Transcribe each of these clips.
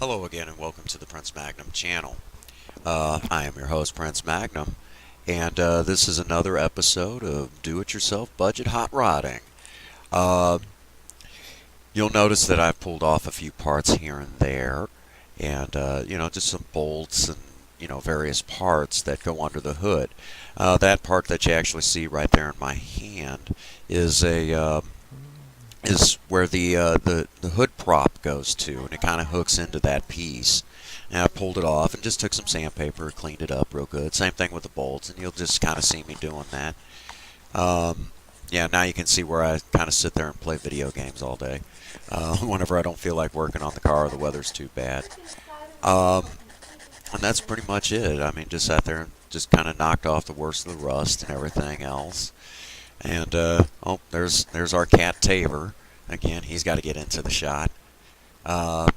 Hello again and welcome to the Prince Magnum channel. I am your host, Prince Magnum, and this is another episode of Do-It-Yourself Budget Hot Rodding. Uh, you'll notice that I've pulled off a few parts here and there, and just some bolts and various parts that go under the hood. That part that you actually see right there in my hand is is where the hood prop goes to, and it kind of hooks into that piece. And I pulled it off and just took some sandpaper, cleaned it up real good. Same thing with the bolts, and you'll just kind of see me doing that. Yeah, now you can see where I kind of sit there and play video games all day. Whenever I don't feel like working on the car or the weather's too bad. Um, and that's pretty much it. I mean, just sat there and just kind of knocked off the worst of the rust and everything else. And oh, there's our cat Taver. Again, he's got to get into the shot. Uh,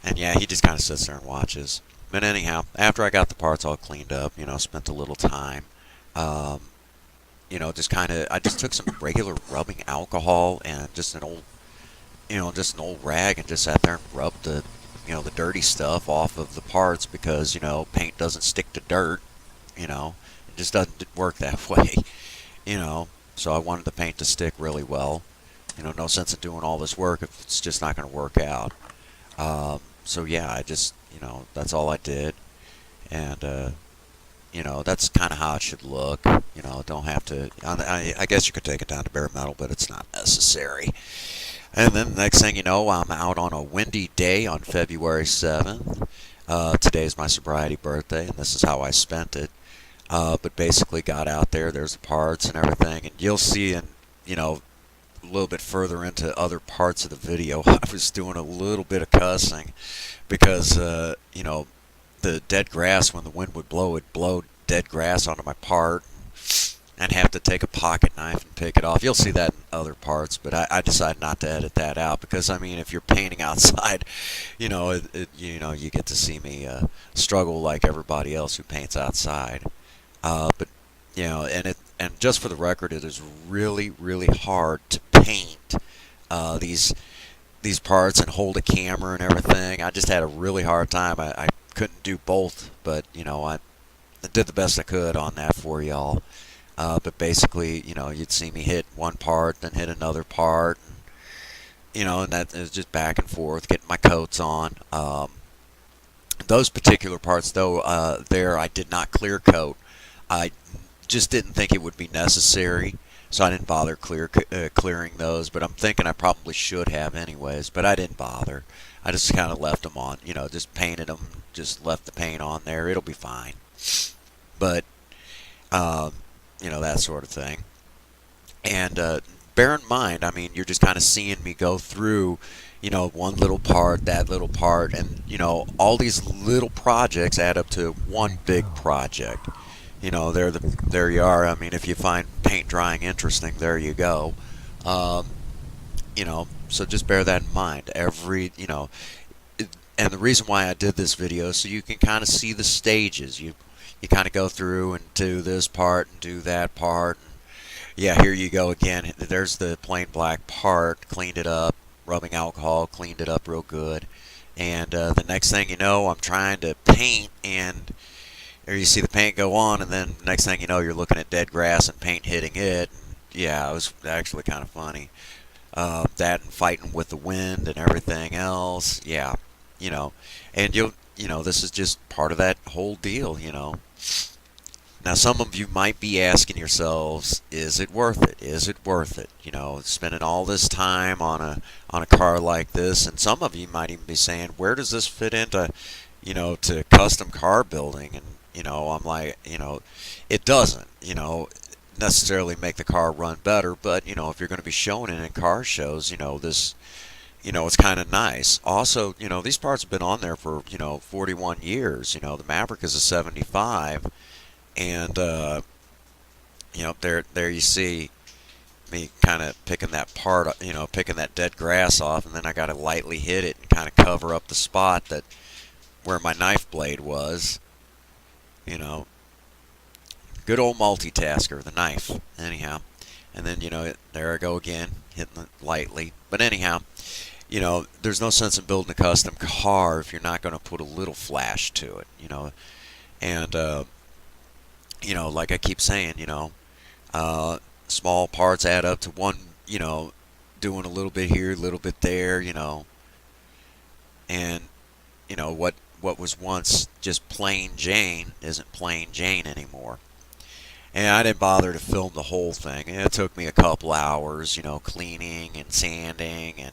and yeah, he just kind of sits there and watches. But anyhow, after I got the parts all cleaned up, spent a little time. Um, just kind of I just took some regular rubbing alcohol and just an old rag and just sat there and rubbed the dirty stuff off of the parts because paint doesn't stick to dirt. It just doesn't work that way. you know. So I wanted the paint to stick really well. No sense in doing all this work if it's just not going to work out. So yeah, I just, that's all I did. And, that's kind of how it should look. Don't have to, I guess you could take it down to bare metal, but it's not necessary. And then the next thing you know, I'm out on a windy day on February 7th. Today's my sobriety birthday, and this is how I spent it. But basically got out there, there's the parts and everything, and you'll see a little bit further into other parts of the video, I was doing a little bit of cussing because, the dead grass, when the wind would blow, it'd blow dead grass onto my part and have to take a pocket knife and pick it off. You'll see that in other parts, but I decided not to edit that out because, I mean, if you're painting outside, you get to see me struggle like everybody else who paints outside. But and just for the record, it is really, really hard to paint these parts and hold a camera and everything. I just had a really hard time. I couldn't do both, but I did the best I could on that for y'all. But basically, you'd see me hit one part, then hit another part, and that is just back and forth, getting my coats on. Those particular parts, though, there I did not clear coat. I just didn't think it would be necessary, so I didn't bother clearing those. But I'm thinking I probably should have anyways, but I didn't bother. I just kind of left them on, just painted them, just left the paint on there. It'll be fine. But, that sort of thing. And bear in mind, I mean, you're just kind of seeing me go through, one little part, that little part, and, all these little projects add up to one big project. There you are. I mean, if you find paint drying interesting, there you go. Um, so just bear that in mind. And the reason why I did this video is so you can kind of see the stages. You kind of go through and do this part and do that part. And yeah, here you go again. There's the plain black part. Cleaned it up, rubbing alcohol, cleaned it up real good. And the next thing you know, I'm trying to paint, and there you see the paint go on, and then next thing you know, you're looking at dead grass and paint hitting it. Yeah, it was actually kind of funny. That and fighting with the wind and everything else. Yeah, you know, and this is just part of that whole deal. Now, some of you might be asking yourselves, is it worth it? Is it worth it? Spending all this time on a car like this, and some of you might even be saying, where does this fit into, to custom car building? And I'm like, it doesn't, necessarily make the car run better, but if you're going to be showing it in car shows, this, it's kind of nice. Also, these parts have been on there for 41 years. The Maverick is a 75. And, there you see me kind of picking that part, picking that dead grass off, and then I got to lightly hit it and kind of cover up the spot where my knife blade was, Good old multitasker, the knife, anyhow. And then, there I go again, hitting it lightly. But anyhow, there's no sense in building a custom car if you're not going to put a little flash to it, and like I keep saying, uh, small parts add up to one, doing a little bit here, a little bit there, and what was once just plain Jane isn't plain Jane anymore. And I didn't bother to film the whole thing. And it took me a couple hours, cleaning and sanding and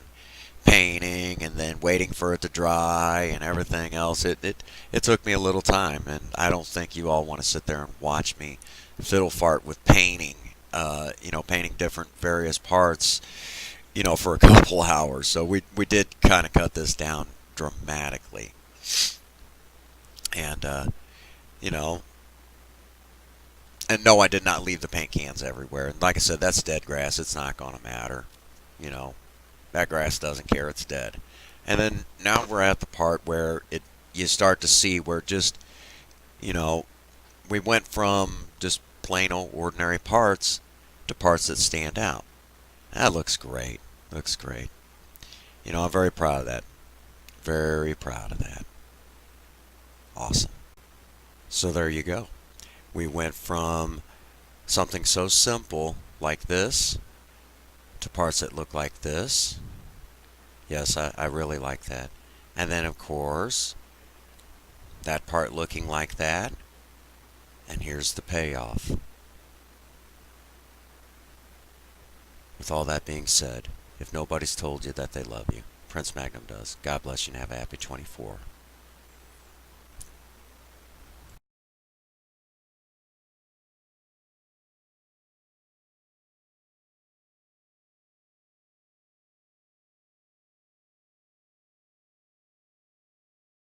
painting and then waiting for it to dry and everything else. It took me a little time, and I don't think you all want to sit there and watch me fiddle fart with painting, painting different various parts, for a couple hours. So we did kind of cut this down dramatically. And, you know, and no, I did not leave the paint cans everywhere. And like I said, that's dead grass. It's not going to matter. You know, that grass doesn't care. It's dead. And then now we're at the part where you start to see where just, you know, we went from just plain old ordinary parts to parts that stand out. That looks great. Looks great. I'm very proud of that. Very proud of that. Awesome. So there you go. We went from something so simple like this to parts that look like this. Yes, I really like that. And then, of course, that part looking like that. And here's the payoff. With all that being said, if nobody's told you that they love you, Prince Magnum does. God bless you and have a happy 24.